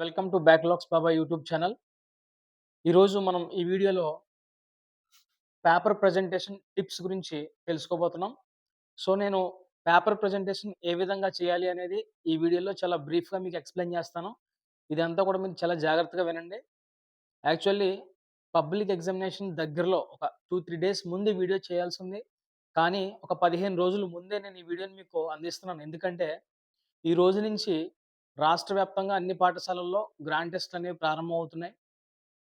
Welcome to backlogs Baba YouTube channel. ఈరోజు మనం ఈ వీడియోలో పేపర్ ప్రజెంటేషన్ టిప్స్ గురించి తెలుసుకోబోతున్నాం. నేను పేపర్ ప్రజెంటేషన్ ఏ విధంగా చేయాలి అనేది ఈ వీడియోలో చాలా బ్రీఫ్‌గా మీకు ఎక్స్‌ప్లెయిన్ చేస్తాను. ఇదంతా కూడా మీరు చాలా జాగ్రత్తగా వినండి. యాక్చువల్లీ పబ్లిక్ ఎగ్జామినేషన్ దగ్గరలో ఒక 2, 3 డేస్ ముందు ఈ వీడియో చేయాల్సింది. కానీ ఒక 15 రోజుల ముందే నేను ఈ వీడియోని మీకు అందిస్తున్నాను. ఎందుకంటే ఈ రోజు నుంచి రాష్ట్ర వ్యాప్తంగా అన్ని పాఠశాలల్లో గ్రాండ్ టెస్ట్‌లనేవి ప్రారంభమవుతున్నాయి.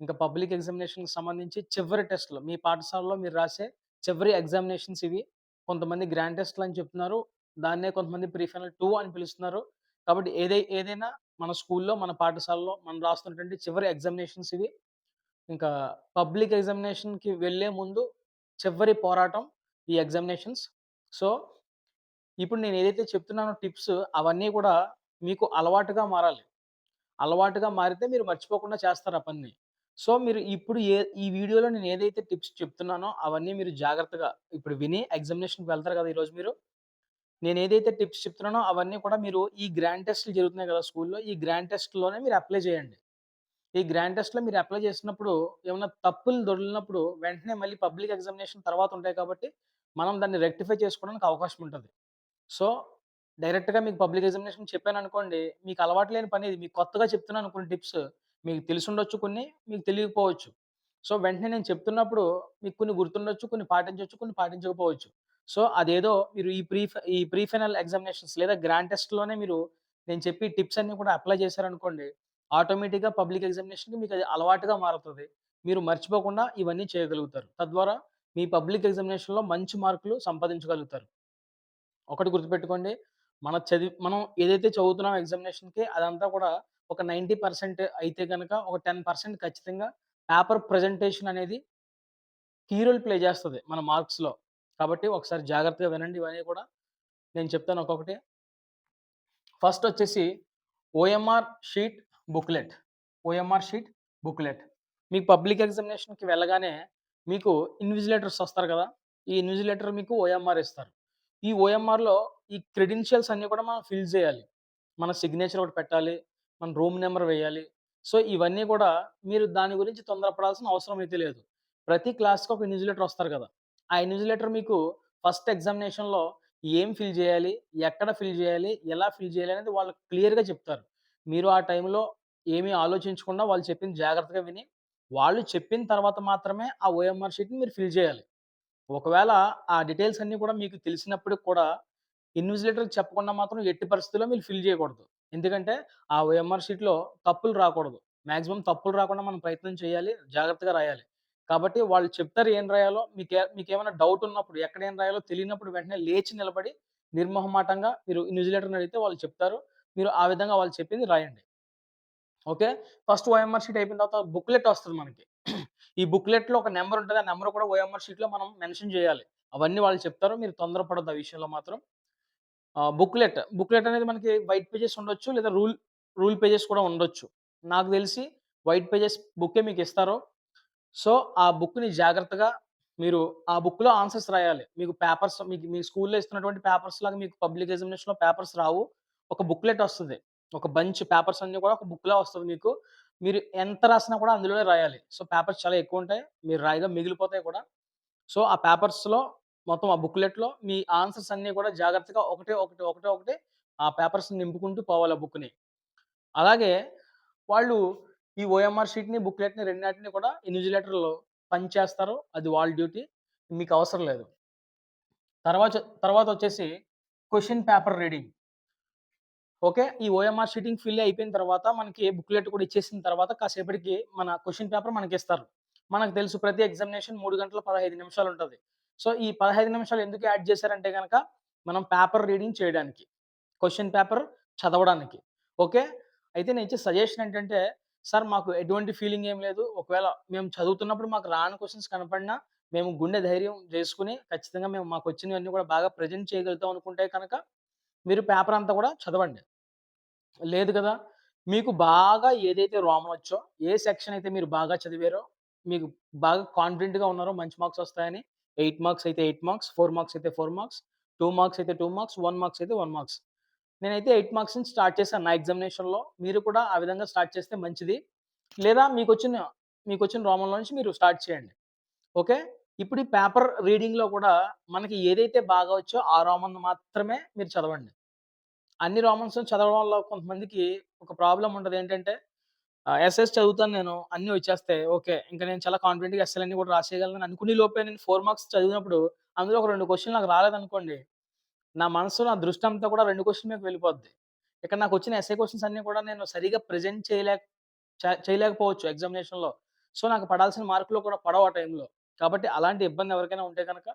ఇంకా పబ్లిక్ ఎగ్జామినేషన్‌కి సంబంధించి చివరి టెస్ట్‌లు మీ పాఠశాలలో మీరు రాసే చివరి ఎగ్జామినేషన్స్ ఇవి. కొంతమంది గ్రాండ్ టెస్ట్‌లని చెప్తున్నారు. దాన్నే కొంతమంది ప్రీ ఫైనల్ 2 అని పిలుస్తున్నారు. కాబట్టి ఏదైనా మన స్కూల్‌లో, మన పాఠశాలలో మనం రాస్తున్నటువంటి చివరి ఎగ్జామినేషన్స్ ఇవి. ఇంకా పబ్లిక్ ఎగ్జామినేషన్‌కి వెళ్ళే ముందు చివరి పోరాటం ఈ ఎగ్జామినేషన్స్. సో, ఇప్పుడు నేను ఏదైతే చెప్తున్నానో టిప్స్ అవన్నీ కూడా మీకు అలవాటుగా మారాలి. అలవాటుగా మారితే మీరు మర్చిపోకుండా చేస్తారు ఆ పనిని. మీరు ఇప్పుడు ఈ వీడియోలో నేను ఏదైతే టిప్స్ చెప్తున్నానో అవన్నీ మీరు జాగ్రత్తగా ఇప్పుడు విని ఎగ్జామినేషన్‌కి వెళ్తారు కదా! ఈరోజు మీరు. నేను ఏదైతే టిప్స్ చెప్తున్నానో అవన్నీ కూడా మీరు ఈ గ్రాండ్ టెస్ట్‌లు జరుగుతున్నాయి కదా స్కూల్‌లో. ఈ గ్రాండ్ టెస్ట్‌లోనే మీరు అప్లై చేయండి. ఈ గ్రాండ్ టెస్ట్‌లో మీరు అప్లై చేసినప్పుడు ఏమన్నా తప్పులు దొర్లినప్పుడు వెంటనే మళ్ళీ పబ్లిక్ ఎగ్జామినేషన్ తర్వాత ఉంటాయి కాబట్టి మనం దాన్ని రెక్టిఫై చేసుకోవడానికి అవకాశం ఉంటది. సో, డైరెక్ట్‌గా మీకు పబ్లిక్ ఎగ్జామినేషన్ చెప్పాననుకోండి, మీకు అలవాటు లేని పని ఇది. మీకు కొత్తగా చెప్తున్నాను కొన్ని టిప్స్. మీకు తెలిసుండొచ్చు కొన్ని, మీకు తెలియకపోవచ్చు. వెంటనే నేను చెప్తున్నప్పుడు మీకు కొన్ని గుర్తుండొచ్చు, కొన్ని పాటించొచ్చు, కొన్ని పాటించకపోవచ్చు. అదేదో మీరు ఈ ప్రీ ఫైనల్ ఎగ్జామినేషన్స్ లేదా గ్రాండ్ టెస్ట్‌లోనే మీరు నేను చెప్పే టిప్స్ అన్నీ కూడా అప్లై చేశారనుకోండి, ఆటోమేటిక్‌గా పబ్లిక్ ఎగ్జామినేషన్‌కి మీకది అలవాటుగా మారుతది. మీరు మర్చిపోకుండా ఇవన్నీ చేయగలుగుతారు. తద్వారా మీ పబ్లిక్ ఎగ్జామినేషన్‌లో మంచి మార్కులు సంపాదించగలుగుతారు. ఒకటి గుర్తుపెట్టుకోండి. మనం ఏదైతే చదువుతున్నామో ఎగ్జామినేషన్‌కి అదంతా కూడా ఒక 90% అయితే గనక ఒక 10% ఖచ్చితంగా పేపర్ ప్రెజెంటేషన్ అనేది కీ రోల్ ప్లే చేస్తది మన మార్క్స్‌లో. కాబట్టి ఒకసారి జాగ్రత్తగా వినండి ఇవన్నీ కూడా. నేను చెప్తాను ఒక్కొక్కటి. ఫస్ట్ వచ్చేసి OMR sheet booklet. OMR sheet booklet. మీకు పబ్లిక్ ఎగ్జామినేషన్‌కి వెళ్ళగానే మీకు ఇన్విజిలేటర్స్ వస్తారు కదా! ఈ ఇన్విజిలేటర్ మీకు ఓఎంఆర్ ఇస్తారు. ఈ ఓఎంఆర్‌లో ఈ క్రెడెన్షియల్స్ అన్నీ కూడా మనం ఫిల్ చేయాలి. మన సిగ్నేచర్ ఒకటి పెట్టాలి. మన రూమ్ నంబర్ వేయాలి. ఇవన్నీ కూడా మీరు దాని గురించి తొందరపడాల్సిన అవసరం అయితే లేదు. ప్రతి క్లాస్‌కి ఒక ఇన్విజిలేటర్ వస్తారు కదా! ఆ ఇన్విజిలేటర్ మీకు ఫస్ట్ ఎగ్జామినేషన్‌లో ఏం ఫిల్ చేయాలి? ఎక్కడ ఫిల్ చేయాలి? ఎలా ఫిల్ చేయాలి? అనేది వాళ్ళు క్లియర్‌గా చెప్తారు. మీరు ఆ టైంలో ఏమీ ఆలోచించకుండా వాళ్ళు చెప్పింది జాగ్రత్తగా విని, వాళ్ళు చెప్పిన తర్వాత మాత్రమే ఆ ఓఎంఆర్ షీట్‌ని మీరు ఫిల్ చేయాలి. ఒకవేళ ఆ డీటెయిల్స్ అన్నీ కూడా మీకు తెలిసినప్పటికి కూడా ఇన్విజిలేటర్‌కి చెప్పకుండా మాత్రం ఎట్టి పరిస్థితిలో మీరు ఫిల్ చేయకూడదు. ఎందుకంటే ఆ ఓఎంఆర్ షీట్‌లో తప్పులు రాకూడదు. మాక్సిమం తప్పులు రాకుండా మనం ప్రయత్నం చేయాలి. జాగ్రత్తగా రాయాలి. కాబట్టి వాళ్ళు చెప్తారు ఏం రాయాలో మీకేమైనా డౌట్ ఉన్నప్పుడు ఎక్కడ ఏం రాయాలో తెలియనప్పుడు వెంటనే లేచి నిలబడి నిర్మొహమాటంగా మీరు ఇన్విజిలేటర్‌ని అడిగితే వాళ్ళు చెప్తారు. మీరు ఆ విధంగా వాళ్ళు చెప్పింది రాయండి. ఓకే. ఫస్ట్ ఓఎంఆర్ షీట్ అయిపోయిన తర్వాత బుక్‌లెట్ వస్తది మనకి. ఈ బుక్‌లెట్‌లో ఒక నంబర్ ఉంటది. ఆ నంబర్ కూడా ఓఎంఆర్ షీట్‌లో మనం మెన్షన్ చేయాలి. అవన్నీ వాళ్ళు చెప్తారు. మీరు తొందరపడొద్దు ఆ విషయంలో మాత్రం. బుక్‌లెట్ అనేది మనకి వైట్ పేజెస్ ఉండొచ్చు. లేదా రూల్ పేజెస్ కూడా ఉండొచ్చు. నాకు తెలిసి వైట్ పేజెస్ బుక్కే మీకిస్తారు. సో, ఆ బుక్‌ని జాగ్రత్తగా మీరు ఆ బుక్‌లో ఆన్సర్స్ రాయాలి. మీకు పేపర్స్ మీ స్కూల్‌లో ఇస్తున్నటువంటి పేపర్స్ లాగా మీకు పబ్లిక్ ఎగ్జామినేషన్‌లో పేపర్స్ రావు. ఒక బుక్‌లెట్ వస్తది. ఒక బంచ్ పేపర్స్ అన్నీ కూడా ఒక బుక్‌లా వస్తది మీకు. మీరు ఎంత రాసినా కూడా అందులోనే రాయాలి. పేపర్స్ చాలా ఎక్కువుంటాయి. మీరు రాయగా మిగిలిపోతాయి కూడా. ఆ పేపర్స్‌లో మొత్తం ఆ బుక్‌లెట్‌లో మీ ఆన్సర్స్ అన్నీ కూడా జాగ్రత్తగా ఒకటే ఆ పేపర్స్‌ని నింపుకుంటూ పోవాలి ఆ బుక్‌ని. అలాగే వాళ్ళు ఈ ఓఎంఆర్ షీట్‌ని, బుక్‌లెట్‌ని రెండాటిని కూడా ఇన్విజిలేటర్‌లు పంచేస్తారు. అది వాళ్ళ డ్యూటీ. మీకవసరం లేదు. తర్వాతొచ్చేసి క్వెషన్ పేపర్ రీడింగ్. ఓకే. ఈ ఓఎంఆర్ షీటింగ్ ఫిల్ అయిపోయిన తర్వాత మనకి బుక్‌లెట్ కూడా ఇచ్చేసిన తర్వాత కాసేపటికి మన క్వెషన్ పేపర్ మనకిస్తారు. మనకు తెలుసు ప్రతి ఎగ్జామినేషన్ 3 గంటల 15 నిమిషాలుంటది. ఈ 15 నిమిషాలు ఎందుకు యాడ్ చేశారంటే గనక మనం పేపర్ రీడింగ్ చేయడానికి. క్వెషన్ పేపర్ చదవడానికి. ఓకే. అయితే నేనిచ్చే సజెషన్ ఏంటంటే, సార్ మాకు ఎటువంటి ఫీలింగ్ ఏం లేదు. ఒకవేళ మేము చదువుతున్నప్పుడు మాకు రాని క్వెషన్స్ కనపడినా, మేము గుండె ధైర్యం చేసుకొని ఖచ్చితంగా మాకొచ్చినవన్నీ కూడా బాగా ప్రెజెంట్ చేయగలుగుతాం అనుకుంటే కనుక, మీరు పేపర్ అంతా కూడా చదవండి. లేదు కదా! మీకు బాగా ఏదైతే రోమనొచ్చో, ఏ సెక్షన్ అయితే మీరు బాగా చదివారో, మీకు బాగా కాన్ఫిడెంట్‌గా ఉన్నారో మంచి మార్క్స్ వస్తాయని 8 మార్క్స్ అయితే 8 మార్క్స్, 4 మార్క్స్ అయితే 4 మార్క్స్, 2 మార్క్స్ అయితే 2 మార్క్స్, 1 మార్క్స్ అయితే 1 మార్క్స్. నేనైతే 8 మార్క్స్ నుంచి స్టార్ట్ చేశాను నా ఎగ్జామినేషన్‌లో. మీరు కూడా ఆ విధంగా స్టార్ట్ చేస్తే మంచిది. లేదా మీకొచ్చిన రోమన్‌లో నుంచి మీరు స్టార్ట్ చేయండి. ఓకే. ఇప్పుడు ఈ పేపర్ రీడింగ్‌లో కూడా మనకి ఏదైతే బాగా వచ్చో ఆ రోమన్ మాత్రమే మీరు చదవండి. అన్ని రోమన్స్ చదవడం వల్ల కొంతమందికి ఒక ప్రాబ్లమ్ ఉంటది. ఏంటంటే ఎస్సేస్ చదువుతాను నేను. అన్నీ వచ్చేస్తాయి. ఓకే. ఇంక నేను చాలా కాన్ఫిడెంట్‌గా ఎస్సేలన్నీ కూడా రాసేయగలను అనుకునే లోపే నేను 4 మార్క్స్ చదివినప్పుడు అందులో ఒక 2 క్వెషన్‌లు నాకు రాలేదనుకోండి. నా మనసు, నా దృష్టి అంతా కూడా 2 క్వెషన్ మీదకి వెళ్ళిపోద్ది. ఇక్కడ నాకొచ్చిన ఎస్సే క్వెషన్స్ అన్నీ కూడా నేను సరిగ్గా ప్రెజెంట్ చేయలేకపోవచ్చు ఎగ్జామినేషన్‌లో. సో, నాకు పడాల్సిన మార్కులు కూడా పడవు ఆ టైంలో. కాబట్టి అలాంటి ఇబ్బంది ఎవరికైనా ఉంటే గనక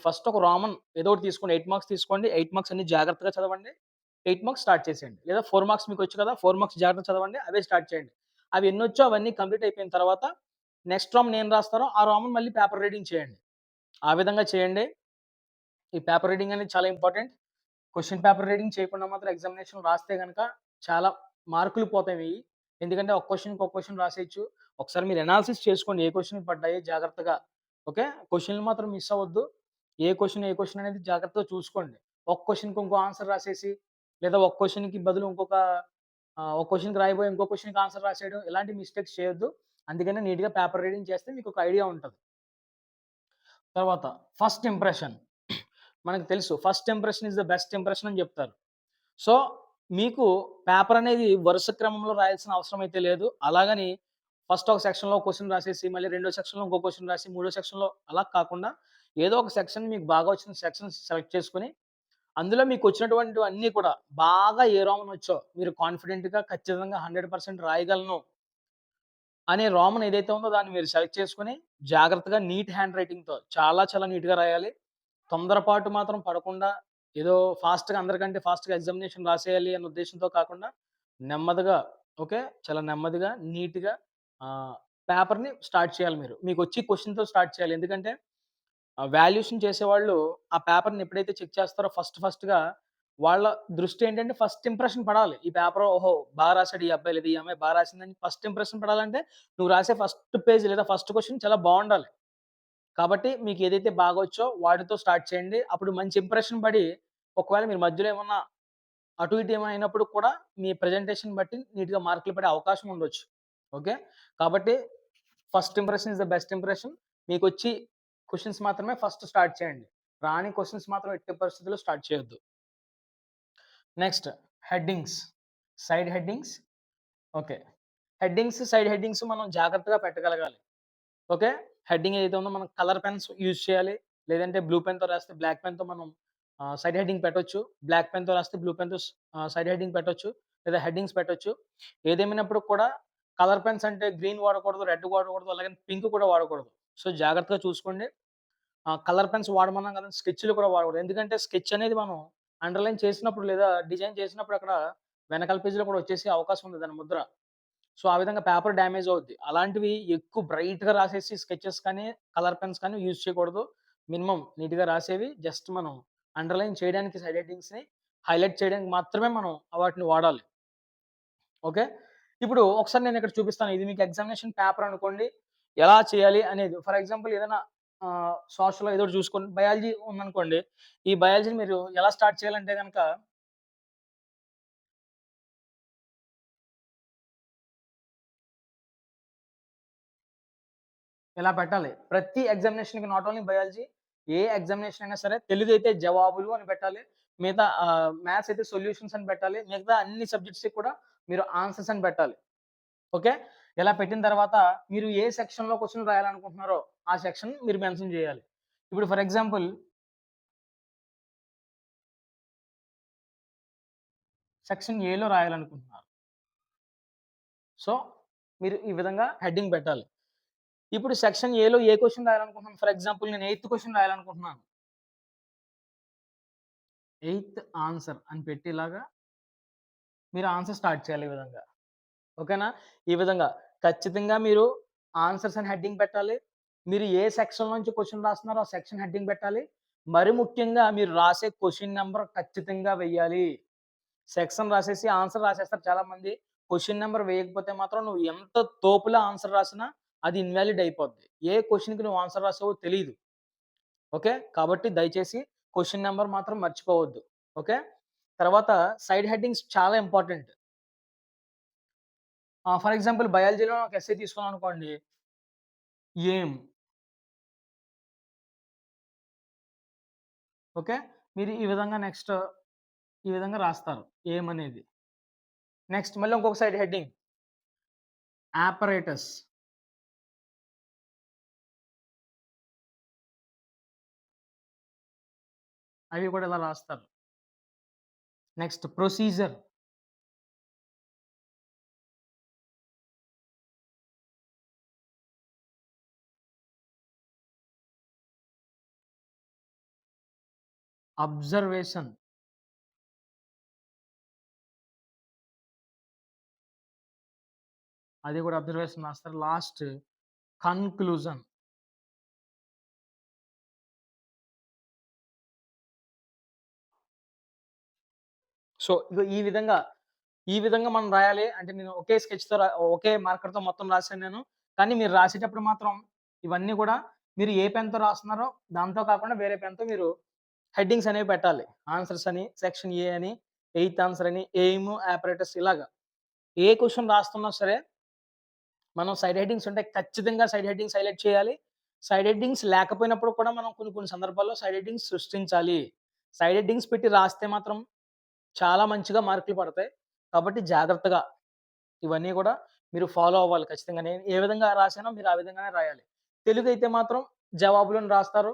ఫస్ట్ ఒక రామన్ ఏదో ఒకటి తీసుకోండి. 8 మార్క్స్ తీసుకోండి. 8 మార్క్స్ అన్ని జాగ్రత్తగా చదవండి. 8 మార్క్స్ స్టార్ట్ చేసేయండి. లేదా 4 మార్క్స్ మీకొచ్చు కదా! 4 మార్క్స్ జాగ్రత్తగా చదవండి. అవే స్టార్ట్ చేయండి. అవి ఎన్నొచ్చో అవన్నీ కంప్లీట్ అయిపోయిన తర్వాత నెక్స్ట్ రామన్ ఏం రాస్తారో ఆ రామన్ మళ్ళీ పేపర్ రీడింగ్ చేయండి. ఆ విధంగా చేయండి. ఈ పేపర్ రీడింగ్ అనేది చాలా ఇంపార్టెంట్. క్వెషన్ పేపర్ రీడింగ్ చేయకుండా మాత్రం ఎగ్జామినేషన్ రాస్తే గనక చాలా మార్కులు పోతాయి మీయి. ఎందుకంటే ఒక క్వెషన్‌కి ఒక క్వెషన్ రాసేయొచ్చు. ఒకసారి మీరు అనాలిసిస్ చేసుకోండి. ఏ క్వెషన్‌లు పడ్డాయి జాగ్రత్తగా. ఓకే. క్వెషన్‌లు మాత్రం మిస్ అవ్వద్దు. ఏ క్వెషన్ అనేది జాగ్రత్తగా చూసుకోండి. ఒక క్వెషన్‌కి ఇంకో ఆన్సర్ రాసేసి, లేదా ఒక క్వెషన్‌కి బదులు ఒక క్వెషన్‌కి రాయబోయి ఇంకో క్వెషన్‌కి ఆన్సర్ రాసేయడం ఇలాంటి మిస్టేక్స్ చేయొద్దు. అందుకనే నీట్‌గా పేపర్ రీడింగ్ చేస్తే మీకొక ఐడియా ఉంటది. తర్వాత ఫస్ట్ ఇంప్రెషన్. మనకు తెలుసు first impression is the best impression అని జెప్తారు. సో, మీకు పేపర్ అనేది వరుస క్రమంలో రాయాల్సిన అవసరం అయితే లేదు. అలాగని ఫస్ట్ ఒక సెక్షన్‌లో క్వెషన్ రాసేసి, మళ్ళీ రెండో సెక్షన్‌లో ఇంకో క్వెషన్ రాసి, మూడో సెక్షన్‌లో అలా కాకుండా ఏదో ఒక సెక్షన్ మీకు బాగా వచ్చిన సెక్షన్ సెలెక్ట్ చేసుకొని, అందులో మీకొచ్చినటువంటివన్నీ కూడా బాగా ఏ రోమన్ వచ్చో మీరు కాన్ఫిడెంట్‌గా ఖచ్చితంగా 100% రాయగలను అనే రోమన్ ఏదైతే ఉందో దాన్ని మీరు సెలెక్ట్ చేసుకొని, జాగ్రత్తగా నీట్ హ్యాండ్ రైటింగ్‌తో చాలా నీట్‌గా రాయాలి. తొందరపాటు మాత్రం పడకుండా, ఏదో అందరికంటే ఫాస్ట్‌గా ఎగ్జామినేషన్ రాసేయాలి అన్న ఉద్దేశ్యంతో కాకుండా, నెమ్మదిగా ఓకే. చాలా నెమ్మదిగా, నీట్‌గా ఆహ్, పేపర్‌ని స్టార్ట్ చేయాలి మీరు. మీకొచ్చి క్వెషన్‌తో స్టార్ట్ చేయాలి. ఎందుకంటే వాల్యుయేషన్ చేసేవాళ్ళు ఆ పేపర్‌ని ఎప్పుడైతే చెక్ చేస్తారో ఫస్ట్‌గా వాళ్ళ దృష్టి ఏంటంటే ఫస్ట్ ఇంప్రెషన్ పడాలి. ఈ పేపర్ ఓహో! రాసాడు ఈ అబ్బాయి లేదా ఈ అమ్మాయి రాసిందని ఫస్ట్ ఇంప్రెషన్ పడాలంటే నువ్వు రాసే ఫస్ట్ పేజ్ లేదా ఫస్ట్ క్వెషన్ చాలా బావుండాలి. కాబట్టి మీకేదైతే బాగొచ్చో వాటితో స్టార్ట్ చేయండి. అప్పుడు మంచి ఇంప్రెషన్ పడి, ఒకవేళ మీరు మధ్యలో ఏమన్నా అటు ఇటు ఏమైనా అయినప్పుడు కూడా మీ ప్రెజెంటేషన్ బట్టి నీట్‌గా మార్కులు పడే అవకాశం ఉండొచ్చు. ఓకే. కాబట్టి first impression is the best impression. మీకొచ్చి క్వెషన్స్ మాత్రమే ఫస్ట్ స్టార్ట్ చేయండి. రాని క్వెషన్స్ మాత్రం ఎట్టి పరిస్థితుల్లో స్టార్ట్ చేయొద్దు. Next headings, side headings. Okay. Side headings మనం జాగ్రత్తగా పెట్టగలగాలి. ఓకే. హెడ్డింగ్ ఏదైతే ఉందో మనం కలర్ పెన్స్ యూజ్ చేయాలి. లేదంటే బ్లూ పెన్‌తో రాస్తే బ్లాక్ పెన్‌తో మనం సైడ్ హెడ్డింగ్ పెట్టొచ్చు. బ్లాక్ పెన్‌తో రాస్తే బ్లూ పెన్‌తో సైడ్ హెడ్డింగ్ పెట్టొచ్చు. లేదా హెడ్డింగ్స్ పెట్టొచ్చు. ఏదేమైనప్పుడు కూడా కలర్ పెన్స్ అంటే గ్రీన్ వాడకూడదు, రెడ్ వాడకూడదు, అలాగని పింక్ కూడా వాడకూడదు. సో, జాగ్రత్తగా చూసుకోండి. కలర్ పెన్స్ వాడమన్నాం కదండీ! స్కెచ్‌లు కూడా వాడకూడదు. ఎందుకంటే స్కెచ్ అనేది మనం అండర్‌లైన్ చేసినప్పుడు లేదా డిజైన్ చేసినప్పుడు అక్కడ వెనకాల పేజ్‌లో కూడా వచ్చేసే అవకాశం ఉంది దాని ముద్ర. సో, ఆ విధంగా పేపర్ డ్యామేజ్ అవుద్ది. అలాంటివి ఎక్కువ బ్రైట్‌గా రాసేసి స్కెచెస్ కానీ, కలర్ పెన్స్ కానీ యూజ్ చేయకూడదు. మినిమమ్ నీట్‌గా రాసేవి జస్ట్ మనం అండర్‌లైన్ చేయడానికి సైడ్ హెడ్డింగ్స్‌ని హైలైట్ చేయడానికి మాత్రమే మనం వాటిని వాడాలి. ఓకే. ఇప్పుడు ఒకసారి నేనిక్కడ చూపిస్తాను. ఇది మీకు ఎగ్జామినేషన్ పేపర్ అనుకోండి. ఎలా చేయాలి అనేది. ఫర్ ఎగ్జాంపుల్ ఏదైనా సోషల్‌లో ఏదో ఒకటి చూసుకోండి. బయాలజీ ఉందనుకోండి. ఈ బయాలజీని మీరు ఎలా స్టార్ట్ చేయాలంటే గనక ఇలా పెట్టాలి. ప్రతి ఎగ్జామినేషన్‌కి నాట్ ఓన్లీ బయాలజీ ఏ ఎగ్జామినేషన్ అయినా సరే తెలుగైతే జవాబులు అని పెట్టాలి. మిగతా మ్యాథ్స్ అయితే సొల్యూషన్స్ అని పెట్టాలి. మిగతా అన్ని సబ్జెక్ట్స్‌కి కూడా మీరు ఆన్సర్స్ అని పెట్టాలి. ఓకే. ఇలా పెట్టిన తర్వాత మీరు ఏ సెక్షన్‌లో క్వెషన్ రాయాలనుకుంటున్నారో ఆ సెక్షన్ మీరు మెన్షన్ చేయాలి. ఇప్పుడు ఫర్ ఎగ్జాంపుల్ సెక్షన్ ఏలో రాయాలనుకుంటున్నారు. సో, మీరు ఈ విధంగా హెడ్డింగ్ పెట్టాలి. ఇప్పుడు సెక్షన్ ఏలో ఏ క్వెషన్ రాయాలనుకుంటున్నాను. ఫర్ ఎగ్జాంపుల్ నేను ఎయిత్ క్వెషన్ రాయాలనుకుంటున్నాను. ఎయిత్ ఆన్సర్ అని పెట్టి ఇలాగా మీరు ఆన్సర్ స్టార్ట్ చేయాలి ఈ విధంగా. ఓకేనా? ఈ విధంగా ఖచ్చితంగా మీరు ఆన్సర్స్ అని హెడ్డింగ్ పెట్టాలి. మీరు ఏ సెక్షన్ నుంచి క్వెషన్ రాస్తున్నారో ఆ సెక్షన్ హెడ్డింగ్ పెట్టాలి. మరి ముఖ్యంగా మీరు రాసే క్వెషన్ నంబర్ ఖచ్చితంగా వెయ్యాలి. సెక్షన్ రాసేసి ఆన్సర్ రాసేస్తారు చాలామంది. క్వెషన్ నంబర్ వేయకపోతే మాత్రం నువ్వు ఎంత తోపులా ఆన్సర్ రాసినా అది ఇన్‌వాలిడ్ అయిపోద్ది. ఏ క్వెషన్‌కి నువ్వు ఆన్సర్ రాసావో తెలీదు. ఓకే. కాబట్టి దయచేసి క్వెషన్ నంబర్ మాత్రం మర్చిపోవద్దు. ఓకే. తర్వాత సైడ్ హెడ్డింగ్స్ చాలా ఇంపార్టెంట్. ఫర్ ఎగ్జాంపుల్ బయాలజీలో ఒక ఎస్సే తీసుకున్నామనుకోండి. ఏం ఓకే. మీరు ఈ విధంగా నెక్స్ట్ ఈ విధంగా రాస్తారు ఏం అనేది. నెక్స్ట్ మళ్ళీ ఇంకొక సైడ్ హెడ్డింగ్ apparatus. అవి కూడా ఇలా రాస్తారు. Next procedure. అబ్జర్వేషన్. అది కూడా అబ్జర్వేషన్ రాస్తారు. Last conclusion. సో ఇగో ఈ విధంగా మనం రాయాలి. అంటే నేను ఒకే స్కెచ్‌తో ఒకే మార్కర్‌తో మొత్తం రాసాను నేను. కానీ మీరు రాసేటప్పుడు మాత్రం ఇవన్నీ కూడా మీరు ఏ పెన్‌తో రాస్తున్నారో దాంతో కాకుండా వేరే పెన్‌తో మీరు హెడ్డింగ్స్ అనేవి పెట్టాలి. ఆన్సర్స్ అని, సెక్షన్ ఏ అని, ఎయిత్ ఆన్సర్ అని, ఎయిమ్, apparatus ఇలాగా. ఏ క్వెషన్ రాస్తున్నా సరే మనం సైడ్ హెడ్డింగ్స్ ఉంటే ఖచ్చితంగా సైడ్ హెడ్డింగ్స్ హైలైట్ చేయాలి. సైడ్ హెడ్డింగ్స్ లేకపోయినప్పుడు కూడా మనం కొన్ని కొన్ని సందర్భాల్లో సైడ్ హెడ్డింగ్స్ సృష్టించాలి. సైడ్ హెడ్డింగ్స్ పెట్టి రాస్తే మాత్రం చాలా మంచిగా మార్కులు పడతాయి. కాబట్టి జాగ్రత్తగా ఇవన్నీ కూడా మీరు ఫాలో అవ్వాలి ఖచ్చితంగా. నేను ఏ విధంగా రాసానో మీరు ఆ విధంగానే రాయాలి. తెలుగైతే మాత్రం జవాబులను రాస్తారు.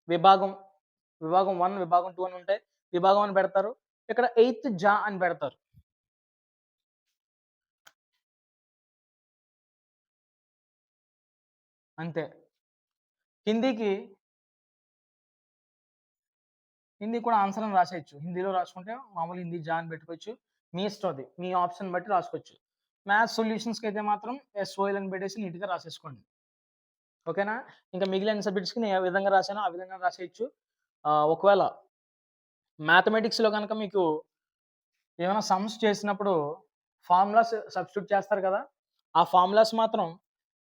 విభాగం, విభాగం 1, విభాగం 2 అని ఉంటాయి. విభాగం అని పెడతారు. ఇక్కడ ఎయిత్ అని పెడతారు. అంతే. హిందీకి హిందీ కూడా ఆన్సర్ అని రాసేయొచ్చు. హిందీలో రాసుకుంటే మామూలు హిందీ అని పెట్టుకోవచ్చు. మీ ఇష్టం అది. మీ ఆప్షన్ బట్టి రాసుకోవచ్చు. మ్యాథ్స్ సొల్యూషన్స్‌కైతే మాత్రం ఎస్ఓఎల్ అని పెట్టేసి నీట్‌గా రాసేసుకోండి. ఓకేనా? ఇంకా మిగిలిన సబ్జెక్ట్స్‌కి నేను ఏ విధంగా రాసానో ఆ విధంగా రాసేయొచ్చు. ఒకవేళ మ్యాథమెటిక్స్‌లో గనక మీకు ఏమైనా సమ్స్ చేసినప్పుడు ఫార్ములాస్ సబ్స్టిట్యూట్ చేస్తారు కదా! ఆ ఫార్ములాస్ మాత్రం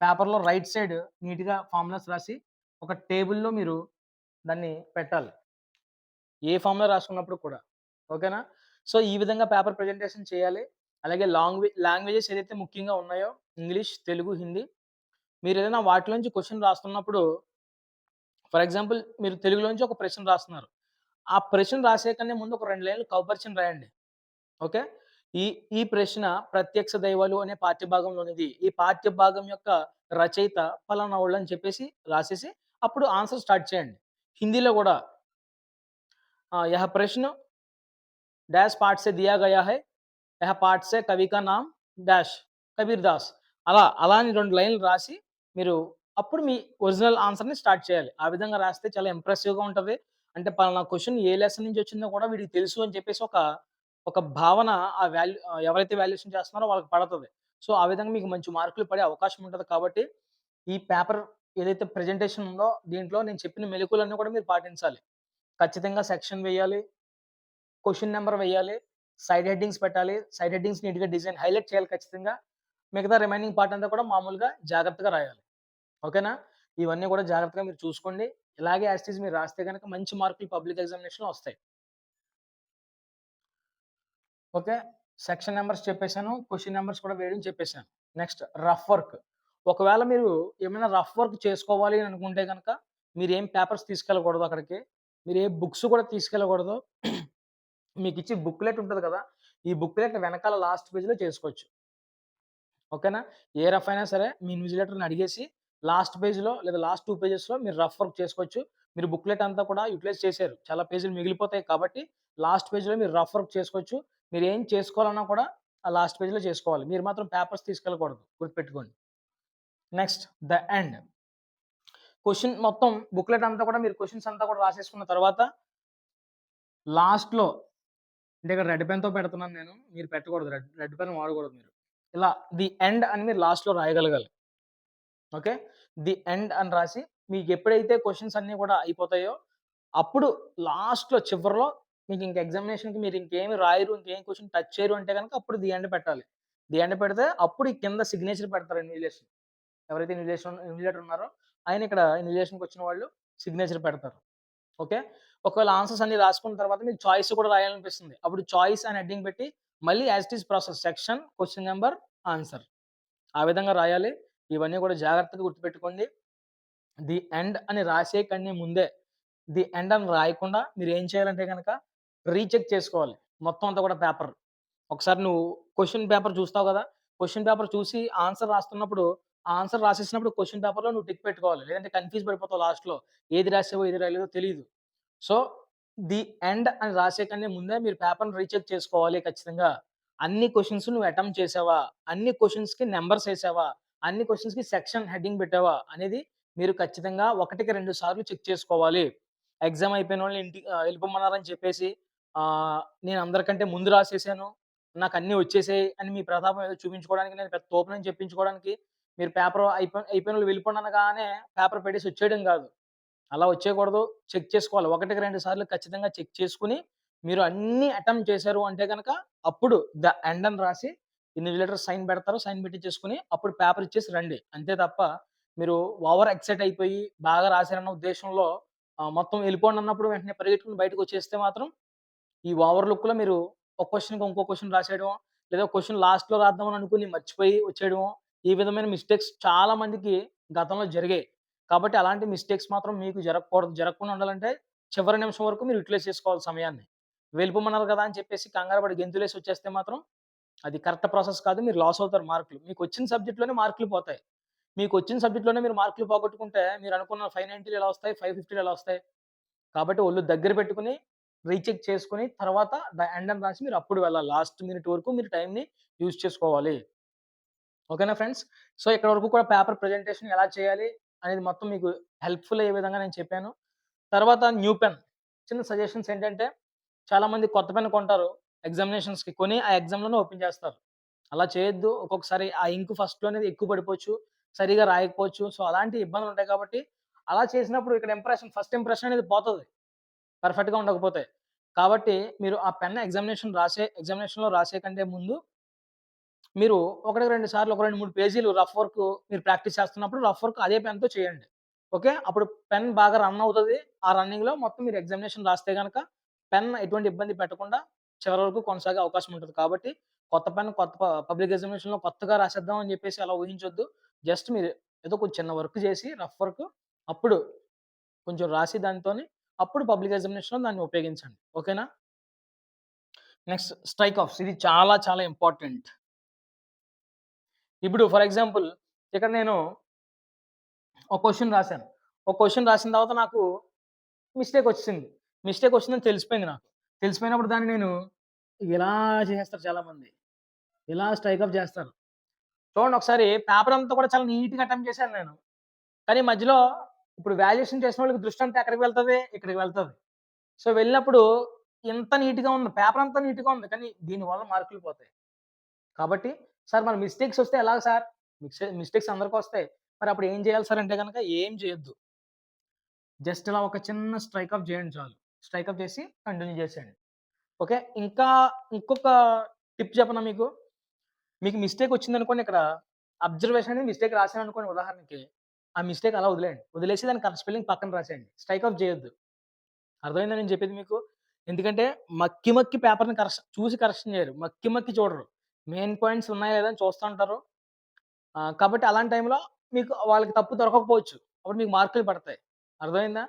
పేపర్‌లో రైట్ సైడ్ నీట్‌గా ఫార్ములాస్ రాసి ఒక టేబుల్‌లో మీరు దాన్ని పెట్టాలి. ఏ ఫార్ములా రాసుకున్నప్పుడు కూడా. ఓకేనా? సో, ఈ విధంగా పేపర్ ప్రెజెంటేషన్ చేయాలి. అలాగే లాంగ్వేజెస్ ఏదైతే ముఖ్యంగా ఉన్నాయో ఇంగ్లీష్, తెలుగు, హిందీ మీరేదైనా వాటిలోంచి క్వెషన్ రాస్తున్నప్పుడు ఫర్ ఎగ్జాంపుల్ మీరు తెలుగులోంచి ఒక ప్రశ్న రాస్తున్నారు. ఆ ప్రశ్న రాసే కన్నా ముందు ఒక 2 లైన్‌లు కవపరిచయం రాయండి. ఓకే. ఈ ఈ ప్రశ్న 'ప్రత్యక్ష దైవాలు' అనే పాఠ్యభాగంలోనిది. ఈ పాఠ్యభాగం యొక్క రచయిత ఫలానా వోళ్ళు అని చెప్పేసి రాసేసి అప్పుడు ఆన్సర్ స్టార్ట్ చేయండి. హిందీలో గూడా यह प्रश्न डैश पाठ से दिया गया है. यह पाठ से कवि का नाम డాష్ కబీర్ దాస్. అలా అని 2 లైన్‌లు రాసి మీరు అప్పుడు మీ ఒరిజినల్ ఆన్సర్‌ని స్టార్ట్ చేయాలి. ఆ విధంగా రాస్తే చాలా ఇంప్రెసివ్‌గా ఉంటది. అంటే పలానా క్వెషన్ ఏ లెసన్ నుంచి వచ్చిందో కూడా వీడికి తెలుసు అని చెప్పేసి ఒక భావన ఎవరైతే వాల్యుయేషన్ చేస్తున్నారో వాళ్ళకి పడతది. సో, ఆ విధంగా మీకు మంచి మార్కులు పడే అవకాశం ఉంటది కాబట్టి, ఈ పేపర్ ఏదైతే ప్రెజెంటేషన్ ఉందో దీంట్లో నేను చెప్పిన మెళకువలన్నీ కూడా మీరు పాటించాలి. ఖచ్చితంగా సెక్షన్ వేయాలి. క్వెషన్ నంబర్ వేయాలి. సైడ్ హెడ్డింగ్స్ పెట్టాలి. సైడ్ హెడ్డింగ్స్ నీట్‌గా డిజైన్ హైలైట్ చేయాలి ఖచ్చితంగా. మిగతా రిమైనింగ్ పార్ట్ అంతా కూడా మామూలుగా జాగ్రత్తగా రాయాలి. ఓకేనా? ఇవన్నీ కూడా జాగ్రత్తగా మీరు చూసుకోండి. ఇలాగే యాజ్ ఇట్ ఈజ్ మీరు రాస్తే గనక మంచి మార్కులు పబ్లిక్ ఎగ్జామినేషన్‌లో వస్తాయి. ఓకే. సెక్షన్ నంబర్స్ చెప్పేసాను. క్వెషన్ నంబర్స్ కూడా వేయడం చెప్పేసాను. Next rough work. ఒకవేళ మీరు ఏమైనా రఫ్ వర్క్ చేసుకోవాలి అని అనుకుంటే గనక మీరేం పేపర్స్ తీసుకెళ్ళకూడదు అక్కడికి. మీరు ఏ బుక్స్ కూడా తీసుకెళ్ళకూడదు. మీకిచ్చే బుక్‌లెట్ ఉంటది కదా! ఈ బుక్‌లెట్ వెనకాల లాస్ట్ పేజ్‌లో చేసుకోవచ్చు. ఓకేనా? ఏ రఫ్ అయినా సరే మీ ఇన్విజిలేటర్‌ని అడిగేసి లాస్ట్ పేజ్‌లో లేదా లాస్ట్ 2 పేజెస్‌లో మీరు రఫ్ వర్క్ చేసుకోవచ్చు. మీరు బుక్‌లెట్ అంతా కూడా యుటిలైజ్ చేశారు. చాలా పేజీలు మిగిలిపోతాయి కాబట్టి లాస్ట్ పేజ్‌లో మీరు రఫ్ వర్క్ చేసుకోవచ్చు. మీరేం చేసుకోవాలన్నా కూడా ఆ లాస్ట్ పేజ్‌లో చేసుకోవాలి. మీరు మాత్రం పేపర్స్ తీసుకెళ్ళకూడదు. గుర్తుపెట్టుకోండి. Next the end. క్వెషన్ మొత్తం బుక్‌లెట్ అంతా కూడా మీరు క్వెషన్స్ అంతా కూడా రాసేసుకున్న తర్వాత లాస్ట్‌లో అంటే ఇక్కడ రెడ్ పెన్‌తో పెడుతున్నాను నేను. మీరు పెట్టకూడదు. రెడ్ రెడ్ పెన్ వాడకూడదు మీరు. ఇలా ది ఎండ్ అని మీరు లాస్ట్‌లో రాయగలగాలి. ఓకే. ది ఎండ్ అని రాసి మీకెప్పుడైతే క్వెషన్స్ అన్నీ కూడా అయిపోతాయో, అప్పుడు లాస్ట్‌లో చివరిలో మీకింక ఎగ్జామినేషన్‌కి మీరు ఇంకేమి రాయరు, ఇంకేం క్వెషన్ టచ్ చేయరు అంటే గనక అప్పుడు ది ఎండ్ పెట్టాలి. ది ఎండ్ పెడితే అప్పుడు ఈ కింద సిగ్నేచర్ పెడతారు ఇన్విజిలేషన్. ఎవరైతే ఇన్విజిలేటర్ ఉన్నారో ఆయన ఇక్కడ ఇన్విజిలేషన్‌కొచ్చిన వాళ్ళు సిగ్నేచర్ పెడతారు. ఓకే. ఒకవేళ ఆన్సర్స్ అన్నీ రాసుకున్న తర్వాత మీకు చాయిస్ కూడా రాయాలనిపిస్తుంది. అప్పుడు చాయిస్ అని హెడ్డింగ్ పెట్టి మళ్ళీ as it is process section, question number, answer ఆ విధంగా రాయాలి. ఇవన్నీ కూడా జాగ్రత్తగా గుర్తుపెట్టుకోండి. ది ఎండ్ అని రాసే కన్నా ముందే ది ఎండ్ అని రాయకుండా మీరేం చేయాలంటే గనక రీచెక్ చేసుకోవాలి. మొత్తం అంతా కూడా పేపర్. ఒకసారి నువ్వు క్వెషన్ పేపర్ చూస్తావు గదా! క్వెషన్ పేపర్ చూసి ఆన్సర్ రాస్తున్నప్పుడు, ఆ ఆన్సర్ రాసేసినప్పుడు క్వెషన్ పేపర్‌లో నువ్వు టిక్ పెట్టుకోవాలి. లేదంటే కన్‌ఫ్యూజ్ పడిపోతావు లాస్ట్‌లో. ఏది రాసావో, ఏది రాయలేదో తెలీదు. సో, ది ఎండ్ అని రాసే కన్నా ముందే మీరు పేపర్‌ని రీచెక్ చేసుకోవాలి ఖచ్చితంగా. అన్ని క్వెషన్స్ నువ్వు అటెంప్ట్ చేసావా? అన్ని క్వెషన్స్‌కి నంబర్స్ ఏసావా? అన్ని క్వెషన్స్‌కి సెక్షన్ హెడ్డింగ్ పెట్టావా? అనేది మీరు ఖచ్చితంగా ఒకటికి 2 సార్లు చెక్ చేసుకోవాలి. ఎగ్జామ్ అయిపోయినోళ్ళని ఇంటికి ఎళ్ళిపోమన్నారని చెప్పేసి నేను అందరికంటే ముందు రాసేసాను. నాకన్నీ వచ్చేసాయి అని మీ ప్రతాపం ఏదో చూపించుకోవడానికి, నేను పెద్ద తోపునని చెప్పించుకోవడానికి మీరు పేపర్ అయిపోయినోళ్ళు వెళ్ళిపోండి అనగానే పేపర్ పెట్టేసి వచ్చేయడం గాదు. అలా వచ్చేయకూడదు. చెక్ చేసుకోవాలి. ఒకటికి 2 సార్లు ఖచ్చితంగా చెక్ చేసుకొని, మీరు అన్నీ అటెంప్ట్ చేశారు అంటే గనక, అప్పుడు ద ఎండ్ అని రాసి ఇన్విజిలేటర్ సైన్ పెడతారు. సైన్ పెట్టిచ్చేసుకొని, అప్పుడు పేపర్ ఇచ్చేసి రండి. అంతే తప్ప, మీరు ఓవర్ ఎక్సైట్ అయిపోయి, బాగా రాశారన్న ఉద్దేశంలో మొత్తం వెళ్ళిపోండి అన్నప్పుడు వెంటనే పరిగెట్టుకొని బయటకొచ్చేస్తే మాత్రం, ఈ ఓవర్ లుక్‌లో మీరు ఒక క్వెషన్‌కి ఇంకో క్వెషన్ రాసేయడమో, లేదా క్వెషన్ లాస్ట్‌లో రాద్దామని అనుకుని మర్చిపోయి వచ్చేయడమో, ఈ విధమైన మిస్టేక్స్ చాలా మందికి గతంలో జరిగాయి. కాబట్టి అలాంటి మిస్టేక్స్ మాత్రం మీకు జరగకూడదు. జరగకుండా ఉండాలంటే చివరి నిమిషం వరకు మీరు యుటిలైజ్ చేసుకోవాలి సమయాన్ని. వెళ్ళిపోమన్నారు కదా! అని చెప్పేసి కంగారు పడి గెంతులేసి వచ్చేస్తే మాత్రం అది కరెక్ట్ ప్రాసెస్ కాదు. మీరు లాస్ అవుతారు మార్కులు. మీకొచ్చిన సబ్జెక్ట్‌లోనే మార్కులు పోతాయి. మీకొచ్చిన సబ్జెక్ట్‌లోనే మీరు మార్కులు పోగొట్టుకుంటే మీరు అనుకున్న 590లు ఎలా వస్తాయి? 550లు ఎలా వస్తాయి? కాబట్టి ఒళ్ళు దగ్గర పెట్టుకొని, రీచెక్ చేసుకొని, తర్వాత ద ఎండ్ అని రాసి మీరు అప్పుడు వెళ్ళాలి. లాస్ట్ మినిట్ వరకు మీరు టైమ్‌ని యూజ్ చేసుకోవాలి. ఓకేనా ఫ్రెండ్స్? సో, ఇక్కడి వరకు కూడా పేపర్ ప్రెజెంటేషన్ ఎలా చేయాలి అనేది మొత్తం మీకు హెల్ప్‌ఫుల్ అయ్యే విధంగా నేను చెప్పాను. తర్వాత న్యూ పెన్. చిన్న సజెషన్స్ ఏంటంటే, చాలామంది కొత్త పెన్ కొంటారు ఎగ్జామినేషన్స్‌కి. కొని ఆ ఎగ్జామ్‌లోనే ఓపెన్ చేస్తారు. అలా చేయొద్దు. ఒక్కొక్కసారి ఆ ఇంక్ ఫస్ట్‌లో అనేది ఎక్కువ పడిపోవచ్చు. సరిగ్గా రాయకపోవచ్చు. సో, అలాంటి ఇబ్బందులుంటాయి కాబట్టి, అలా చేసినప్పుడు ఇక్కడ ఫస్ట్ ఇంప్రెషన్ అనేది పోతది. పర్ఫెక్ట్‌గా ఉండకపోతే. కాబట్టి మీరు ఆ పెన్ ఎగ్జామినేషన్‌లో రాసే కంటే ముందు మీరు ఒకటికి 2 సార్లు ఒక 2, 3 పేజీలు రఫ్ వర్క్ మీరు ప్రాక్టీస్ చేస్తున్నప్పుడు రఫ్ వర్క్ అదే పెన్‌తో చేయండి. ఓకే. అప్పుడు పెన్ బాగా రన్ అవుతది. ఆ రన్నింగ్‌లో మొత్తం మీరు ఎగ్జామినేషన్ రాస్తే గనక పెన్ ఎటువంటి ఇబ్బంది పెట్టకుండా చివరి వరకు కొనసాగే అవకాశం ఉంటది. కాబట్టి కొత్త పెన్ కొత్త పబ్లిక్ ఎగ్జామినేషన్‌లో కొత్తగా రాసేద్దాం అని చెప్పేసి అలా ఊహించొద్దు. జస్ట్ మీరు ఏదో కొంచెం చిన్న వర్క్ చేసి రఫ్ వర్క్ అప్పుడు కొంచెం రాసి దానితోని అప్పుడు పబ్లిక్ ఎగ్జామినేషన్‌లో దాన్ని ఉపయోగించండి. ఓకేనా? నెక్స్ట్ స్ట్రైక్ ఆఫ్స్ ఇది చాలా చాలా ఇంపార్టెంట్. ఇప్పుడు ఫర్ ఎగ్జాంపుల్ ఇక్కడ నేను ఒక క్వెషన్ రాసాను. ఒక క్వెషన్ రాసిన తర్వాత నాకు మిస్టేక్ వచ్చిసింది. మిస్టేక్ వచ్చిందని తెలిసిపోయింది నాకు. తెలిసిపోయినప్పుడు దాన్ని నేను ఇలా చేసేస్తారు చాలామంది. ఇలా స్ట్రైక్ ఆఫ్ చేస్తారు. చూడండి ఒకసారి పేపర్ అంతా కూడా చాలా నీట్‌గా అటెంప్ట్ చేశాను నేను. కానీ మధ్యలో ఇప్పుడు వాల్యుయేషన్ చేసినోళ్ళకి దృష్టి అంతా ఎక్కడికి వెళ్తది? ఇక్కడికి వెళ్తది. సో, వెళ్ళినప్పుడు ఇంత నీట్‌గా ఉంది. పేపర్ అంతా నీట్‌గా ఉంది. కానీ దీనివల్ల మార్కులు పోతాయి. కాబట్టి సార్ మరి మిస్టేక్స్ వస్తే ఎలాగ సార్? మిస్టేక్స్ అందరికొస్తాయి. మరి అప్పుడు ఏం చేయాలి సార్ అంటే గనక ఏం చేయొద్దు. జస్ట్ ఇలా ఒక చిన్న స్ట్రైక్ ఆఫ్ చేయండి చాలు. స్ట్రైక్ ఆఫ్ చేసి కంటిన్యూ చేసేయండి. ఓకే. ఇంకా ఇంకొక టిప్ చెప్పనా మీకు? మీకు మిస్టేక్ వచ్చిందనుకోండి ఇక్కడ అబ్జర్వేషన్ అనేది మిస్టేక్ రాసాననుకోండి ఉదాహరణకి. ఆ మిస్టేక్ అలా వదిలేయండి. వదిలేసి దాని కరెక్ట్ స్పెల్లింగ్ పక్కన రాసేయండి. స్ట్రైక్ ఆఫ్ చేయొద్దు. అర్థమైందా నేను చెప్పేది మీకు? ఎందుకంటే మక్కి మక్కి పేపర్‌ని చూసి కరెక్షన్ చేయరు. మక్కి మక్కి చూడరు. మెయిన్ పాయింట్స్ ఉన్నాయా లేదా అని చూస్తా ఉంటారు. కాబట్టి అలాంటి టైంలో మీకు వాళ్ళకి తప్పు దొరకకపోవచ్చు. అప్పుడు మీకు మార్కులు పడతాయి. అర్థమైందా?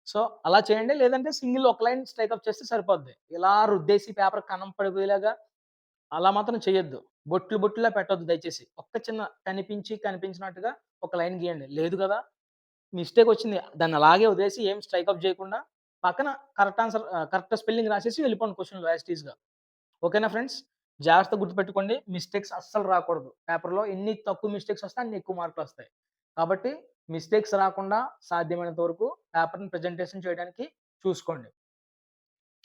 సో, అలా చేయండి. లేదంటే సింగిల్ ఒక లైన్ స్ట్రైక్ అప్ చేస్తే సరిపోద్ది. ఇలా రుద్దేసి పేపర్ కన్నం పడిపోయేలాగా అలా మాత్రం చేయొద్దు. బొట్లు బొట్టులా పెట్టొద్దు దయచేసి. ఒక్క చిన్న కనిపించినట్టుగా ఒక లైన్ గీయండి. లేదు గదా! మిస్టేక్ వచ్చింది. దాన్ని అలాగే వదిలేసి ఏం స్ట్రైక్ అప్ చేయకుండా పక్కన కరెక్ట్ స్పెల్లింగ్ రాసేసి వెళ్ళిపోండి క్వెషన్‌లో యాస్ ఇట్ ఈస్‌గా. ఓకేనా ఫ్రెండ్స్? జాగ్రత్తగా గుర్తుపెట్టుకోండి. మిస్టేక్స్ అస్సలు రాకూడదు. పేపర్‌లో ఎన్ని తక్కువ మిస్టేక్స్ వస్తే అన్ని ఎక్కువ మార్కులొస్తాయి. కాబట్టి మిస్టేక్స్ రాకుండా సాధ్యమైనంత వరకు పేపర్‌ని ప్రెజెంటేషన్ చేయడానికి చూసుకోండి.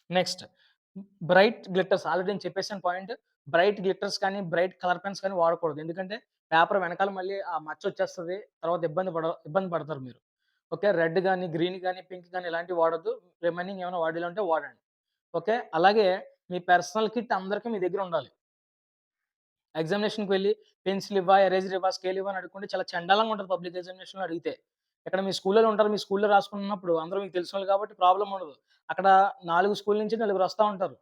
నెక్స్ట్ బ్రైట్ గ్లిట్టర్స్ ఆల్రెడీ నేను చెప్పేసాను పాయింట్. బ్రైట్ గ్లిట్టర్స్ కానీ, బ్రైట్ కలర్ పెన్స్ కానీ వాడకూడదు. ఎందుకంటే పేపర్ వెనకాల మళ్ళీ ఆ మచ్చొచ్చేస్తది. తర్వాత ఇబ్బంది పడతారు మీరు. ఓకే. రెడ్ గాని, గ్రీన్ గాని, పింక్ గాని ఇలాంటివి వాడొద్దు. రిమైనింగ్ ఏమైనా వాడాలంటే వాడండి. ఓకే. అలాగే మీ పర్సనల్ కిట్ అందరికి మీ దగ్గర ఉండాలి. ఎగ్జామినేషన్‌కి వెళ్లి పెన్సిల్ ఇవ్వా, ఎరేజర్ ఇవ్వా, స్కేల్ ఇవ్వా అని అడుక్కుంటే చాలా చండాలంగా ఉంటది పబ్లిక్ ఎగ్జామినేషన్‌లో అడిగితే. ఇక్కడ మీ స్కూల్‌లో ఉంటారు. మీ స్కూల్‌లో రాసుకుంటున్నప్పుడు అందరూ మీకు తెలిసినోళ్ళు కాబట్టి ప్రాబ్లమ్ ఉండదు. అక్కడ 4 స్కూల్ నుంచి నలుగురు వస్తా ఉంటారు.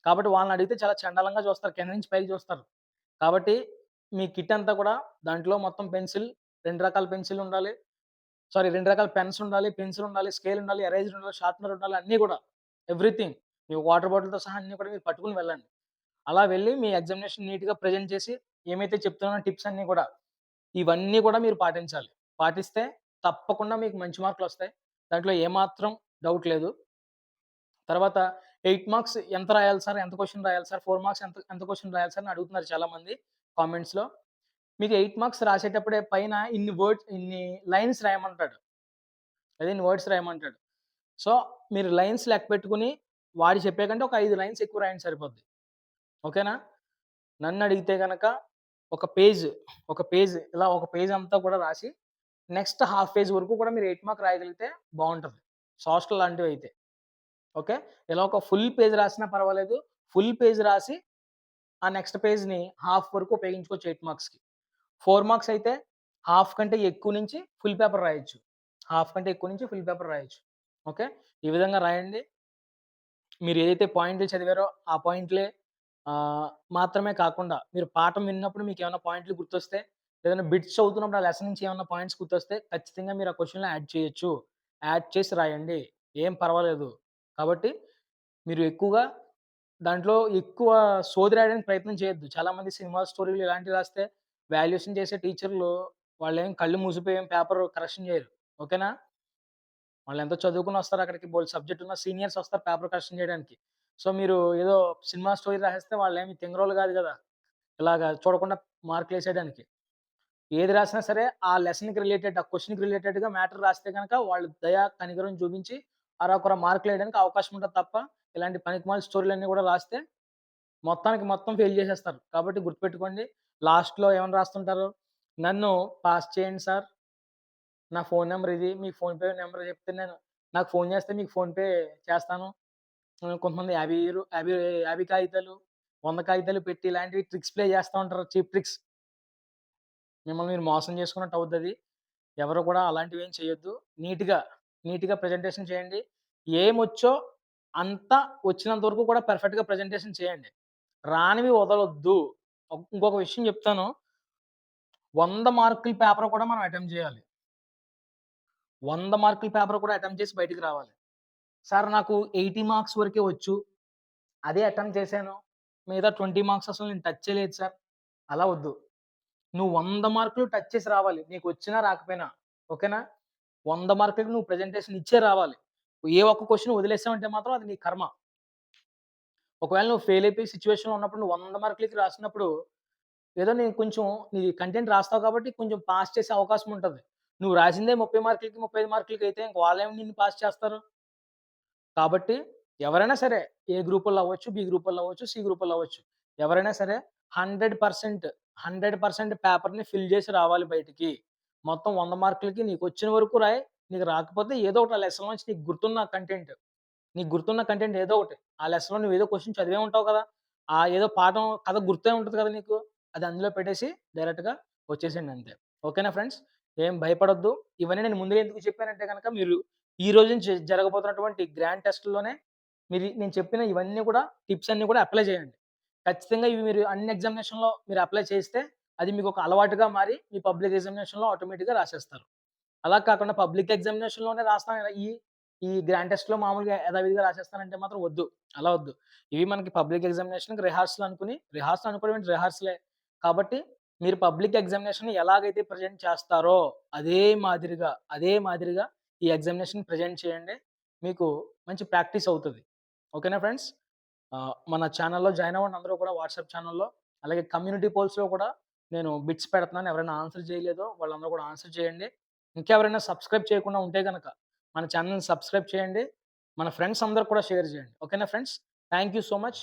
కాబట్టి వాళ్ళనడిగితే చాలా చండాలంగా చూస్తారు. కింద నుంచి పైకి చూస్తారు. కాబట్టి మీ కిట్ అంతా కూడా దాంట్లో మొత్తం పెన్సిల్, 2 రకాల పెన్సిల్ ఉండాలి. 2 రకాల పెన్స్ ఉండాలి, పెన్సిల్ ఉండాలి, స్కేల్ ఉండాలి, ఎరేజర్ ఉండాలి, షార్ప్‌నర్ ఉండాలి అన్నీ కూడా. ఎవ్రీథింగ్. మీ వాటర్ బాటిల్‌తో సహా అన్నీ కూడా మీరు పట్టుకొని వెళ్ళండి. అలా వెళ్ళి మీ ఎగ్జామినేషన్ నీట్‌గా ప్రెజెంట్ చేసి ఏమైతే చెప్తున్నానో టిప్స్ అన్నీ కూడా ఇవన్నీ కూడా మీరు పాటించాలి. పాటిస్తే తప్పకుండా మీకు మంచి మార్కులొస్తాయి. దాంట్లో ఏమాత్రం డౌట్ లేదు. తర్వాత 8 మార్క్స్ ఎంత రాయాలి సార్? ఎంత క్వెషన్ రాయాలి సార్? 4 మార్క్స్ ఎంత ఎంత క్వెషన్ రాయాలి సార్? అని అడుగుతున్నారు చాలామంది కామెంట్స్‌లో. మీకు 8 మార్క్స్ రాసేటప్పుడే పైన ఇన్ని లైన్స్ రాయమంటాడు. అదే ఇన్ని వర్డ్స్ రాయమంటాడు. సో, మీరు లైన్స్ లెక్క పెట్టుకొని వాడు చెప్పే కంటే ఒక 5 లైన్స్ ఎక్కువ రాయండి సరిపోద్ది. ఓకేనా? నన్నడిగితే గనక ఒక పేజ్, ఒక పేజ్ అంతా కూడా రాసి నెక్స్ట్ హాఫ్ పేజ్ వరకు కూడా మీరు 8 మార్క్ రాయగలిగితే బావుంటది. సోషల్ లాంటివైతే. ఓకే. ఇలా ఒక ఫుల్ పేజ్ రాసినా పర్వాలేదు. ఫుల్ పేజ్ రాసి ఆ నెక్స్ట్ పేజ్‌ని హాఫ్ వరకు ఉపయోగించుకోవచ్చు 8 మార్క్స్‌కి. 4 మార్క్స్ అయితే హాఫ్ కంటే ఎక్కువ నుంచి ఫుల్ పేపర్ రాయొచ్చు. హాఫ్ కంటే ఎక్కువ నుంచి ఫుల్ పేపర్ రాయొచ్చు. ఓకే. ఈ విధంగా రాయండి. మీరు ఏదైతే పాయింట్లు చదివారో ఆ పాయింట్లే మాత్రమే కాకుండా మీరు పాఠం విన్నప్పుడు మీకేమన్నా పాయింట్లు గుర్తొస్తే, ఏదైనా బిట్స్ చదువుతున్నప్పుడు ఆ లెసన్ నుంచి ఏమన్నా పాయింట్స్ గుర్తొస్తే ఖచ్చితంగా మీరు ఆ క్వెషన్‌లో యాడ్ చేయొచ్చు. యాడ్ చేసి రాయండి. ఏం పర్వాలేదు. కాబట్టి మీరు ఎక్కువగా దాంట్లో ఎక్కువ సోది రాయడానికి ప్రయత్నం చేయొద్దు. చాలామంది సినిమా స్టోరీలు ఇలాంటివి రాస్తే వాల్యుయేషన్ చేసే టీచర్లు వాళ్ళేం కళ్ళు మూసిపోయి ఏం పేపర్ కరెక్షన్ చేయరు. ఓకేనా? వాళ్ళెంతో చదువుకొనొస్తారు అక్కడికి బోలెడు సబ్జెక్ట్ ఉన్న సీనియర్స్ వస్తారు పేపర్ కరెక్షన్ చేయడానికి. సో, మీరు ఏదో సినిమా స్టోరీ రాసేస్తే వాళ్ళేమి తింగరోళ్ళు గాదు గదా! ఇలాగ చూడకుండా మార్కులేసేయడానికి. ఏది రాసినా సరే ఆ లెసన్‌కి రిలేటెడ్, ఆ క్వెషన్‌కి రిలేటెడ్‌గా మ్యాటర్ రాస్తే గనక వాళ్ళు దయ, కనికరం చూపించి అరకొర మార్కులేయడానికి అవకాశం ఉంటది తప్ప, ఇలాంటి పనికిమాలిన స్టోరీలన్నీ గూడా రాస్తే మొత్తానికి మొత్తం ఫెయిల్ చేసేస్తారు. కాబట్టి గుర్తుపెట్టుకోండి. లాస్ట్‌లో ఏమని రాస్తుంటారు? నన్ను పాస్ చేయండి సార్. నా ఫోను నంబర్ ఇది. మీ ఫోన్‌పే నంబర్ చెప్తే నాకు ఫోను చేస్తే మీకు ఫోన్‌పే చేస్తాను. కొంతమంది 50 కాగితాలు, 100 కాగితాలు పెట్టి ఇలాంటివి ట్రిక్స్ ప్లే చేస్తా ఉంటారు. Cheap tricks. మిమ్మల్ని మీరు మోసం చేసుకున్నట్టు అవుద్దది. ఎవరు కూడా అలాంటివేం చేయొద్దు. నీట్‌గా, నీట్‌గా ప్రెజెంటేషన్ చేయండి. ఏమొచ్చో అంతా వచ్చినంత వరకు కూడా పర్ఫెక్ట్‌గా ప్రెజెంటేషన్ చేయండి. రానివి వదలొద్దు. ఇంకొక విషయం చెప్తాను. 100 మార్కుల పేపర్ కూడా మనం అటెంప్ట్ చేయాలి. 100 మార్కుల పేపర్ కూడా అటెంప్ట్ చేసి బయటికి రావాలి. సార్ నాకు 80 మార్క్స్ వరకే వచ్చు. అదే అటెంప్ట్ చేశాను. మిగతా 20 మార్క్స్ అసలు నేను టచ్ చేయలేదు సార్. అలా వద్దు. నువ్వు 100 మార్కులు టచ్ చేసి రావాలి. నీకొచ్చినా రాకపోయినా. ఓకేనా? 100 మార్కులకి నువ్వు ప్రెజెంటేషన్ ఇచ్చే రావాలి. ఏ ఒక్క క్వెషన్ వదిలేసావంటే మాత్రం అది నీ కర్మ. ఒకవేళ నువ్వు ఫెయిల్ అయిపోయే సిట్యుయేషన్‌లో ఉన్నప్పుడు నువ్వు 100 మార్కులకి రాసినప్పుడు ఏదో నేను కొంచెం నీ కంటెంట్ రాస్తావు కాబట్టి కొంచెం పాస్ చేసే అవకాశం ఉంటది. నువ్వు రాసిందే 30 మార్కులకి, 35 మార్కులకి అయితే ఇంక వాళ్ళేమి నిన్ను పాస్ చేస్తారు? కాబట్టి ఎవరైనా సరే ఏ గ్రూపోల్లో అవ్వచ్చు, బి గ్రూపోల్లో అవ్వచ్చు, సి గ్రూపోల్లో అవ్వచ్చు. ఎవరైనా సరే 100%, 100% పేపర్‌ని ఫిల్ చేసి రావాలి బయటికి. మొత్తం 100 మార్కులకి నీకొచ్చిన వరకు రాయి. నీకు రాకపోతే ఏదో ఒకటి ఆ లెసన్ నుంచి నీకు గుర్తున్న కంటెంట్ ఏదో ఒకటి. ఆ లెసన్‌లో నువ్వేదో క్వెషన్ చదివే ఉంటావు కదా! ఆ ఏదో పాఠం కథ గుర్తే ఉంటది కదా నీకు. అది అందులో పెట్టేసి డైరెక్ట్‌గా వచ్చేసేయండి అంతే. ఓకేనా ఫ్రెండ్స్? ఏం భయపడొద్దు. ఇవన్నీ నేను ముందుగా ఎందుకు చెప్పానంటే గనక మీరు ఈ రోజు నుంచి జరగబోతున్నటువంటి గ్రాండ్ టెస్ట్‌ల్లోనే నేను చెప్పిన ఇవన్నీ కూడా టిప్స్ అన్నీ కూడా అప్లై చేయండి. ఖచ్చితంగా ఇవి మీరు అన్ని ఎగ్జామినేషన్‌లో మీరు అప్లై చేస్తే అది మీకొక అలవాటుగా మారి మీ పబ్లిక్ ఎగ్జామినేషన్‌లో ఆటోమేటిక్‌గా రాసేస్తారు. అలా కాకుండా పబ్లిక్ ఎగ్జామినేషన్‌లోనే రాస్తాను ఈ ఈ గ్రాండ్ టెస్ట్‌లో మామూలుగా యథావిధిగా రాసేస్తానంటే మాత్రం వద్దు. అలా వద్దు. ఇవి మనకి పబ్లిక్ ఎగ్జామినేషన్‌కి రిహార్సల్ అనుకోవడం ఏంటి రిహార్సలే. కాబట్టి మీరు పబ్లిక్ ఎగ్జామినేషన్‌ని ఎలాగైతే ప్రెజెంట్ చేస్తారో అదే మాదిరిగా ఈ ఎగ్జామినేషన్ ప్రెజెంట్ చేయండి. మీకు మంచి ప్రాక్టీస్ అవుతది. ఓకేనా ఫ్రెండ్స్? మన ఛానెల్‌లో జాయిన్ అవ్వండి అందరూ కూడా వాట్సాప్ ఛానెల్‌లో. అలాగే కమ్యూనిటీ పోల్స్‌లో కూడా నేను బిట్స్ పెడుతున్నాను. ఎవరైనా ఆన్సర్ చేయలేదో వాళ్ళందరూ కూడా ఆన్సర్ చేయండి. ఇంకెవరైనా సబ్స్క్రైబ్ చేయకుండా ఉంటే గనక మన ఛానెల్‌ని సబ్స్క్రైబ్ చేయండి. మన ఫ్రెండ్స్ అందరికి కూడా షేర్ చేయండి. ఓకేనా friends? Thank you so much.